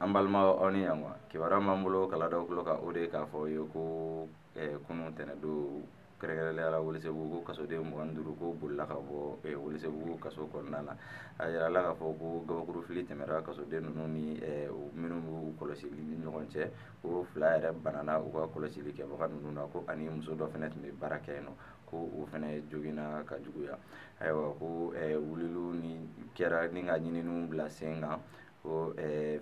an balima aw ni yan wa kibaruya m'an bolo kala daw tulo ka o de k'a fɔ ye ko kunun tɛnɛndon kɛrɛnkɛrɛnnenya la Welesebugu ko kasoden 25 ko bolila ka bɔ Welesebugu kaso kɔnɔna na a yirala k'a fɔ ko gabakurufili tɛmɛra kasoden ninnu ni minnu b'u kɔlɔsili ni ɲɔgɔn cɛ ko 2 yɛrɛ banana u ka kɔlɔsili kɛbaga ninnu na ko ani muso dɔ fana tun bɛ baara kɛ yen nɔ ko o fana joginna ka juguya ayiwa ko wuliliw ni kɛra ni ka ɲininiw bila sen kan ko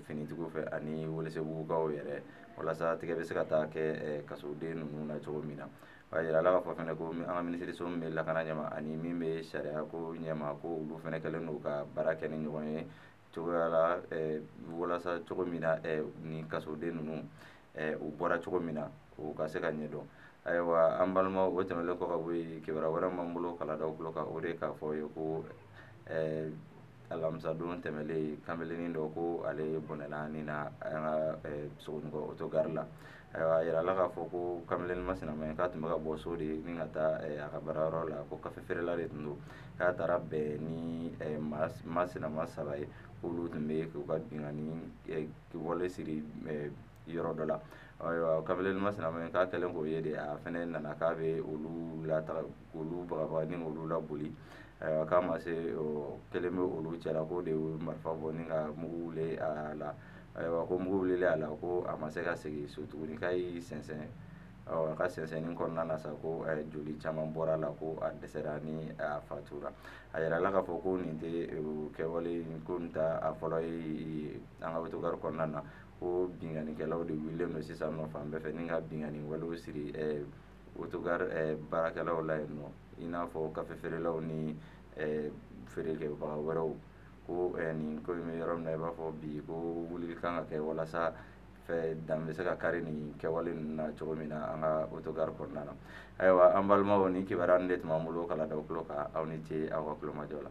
finitigiw fɛ ani Welesebugukaw yɛrɛ walasa tigɛ bɛ se ka taa kɛ kasoden ninnu na cogo min na a yirala k'a fɔ fana ko an ka minisiriso min bɛ lakana ɲɛma ani min bɛ sariya ko ɲɛma ko olu fana kɛlen don ka baara kɛ ni ɲɔgɔn ye cogoya la walasa cogo min na ni kasoden ninnu u bɔra cogo min na o ka se ka ɲɛdɔn ayiwa an balimaw o tɛmɛnen kɔ ka bɔ yen kibaruya wɛrɛ m'an bolo kala daw tulo kan o de k'a fɔ ye ko alamisadon tɛmɛlen kanbɛlɛnin dɔ ko ale bɔnɛna ni na an ka sogonikɔ otogari la ayiwa a yirala k'a fɔ ko kanbɛlɛnin masinama k'a tun bɛ ka bɔ so de ni ka taa a ka baarayɔrɔ la ko kafe feerela de tun don k'a taara bɛn ni masinama 3 ye k'olu tun bɛ k'u ka binkani wale siri yɔrɔ dɔ la ayiwa kanbɛlɛnin masinama k'a kɛlen k'o ye de a fɛnɛ nana k'a bɛ olu lataga k'olu bagabaga ni k'olu laboli ayiwa k'a ma se kelen bɛ olu cɛla ko de ye marifa bɔ ni ka mugu wuli a la ayiwa ko mugu wulilen a la ko a ma se ka segin so tuguni k'a y'i sɛnsɛn a ka sɛnsɛnni kɔnɔna na sa ko joli caman bɔra a la ko a dɛsɛra ni a fatura a yirala k'a fɔ ko nin tɛ kɛwale ko nin tɛ a fɔlɔ ye an ka otogari kɔnɔna na ko binkanikɛlaw de wulilen don sisan nɔ fan bɛɛ fɛ ni ka binkani walew siri otogari baarakɛlaw la yen nɔ i n'a fɔ kafe feerelaw ni feerekɛbaga wɛrɛw ko nin ko in bɛ yɔrɔ min na i b'a fɔ bi ko wulili kan ka kɛ walasa dan bɛ se ka kari nin kɛwale ninnu na cogo min na an ka otogari kɔnɔna na ayiwa an balimaw ni kibaruya nin de tun b'an bolo kala daw tulo kan aw ni ce aw ka kulomajɔ la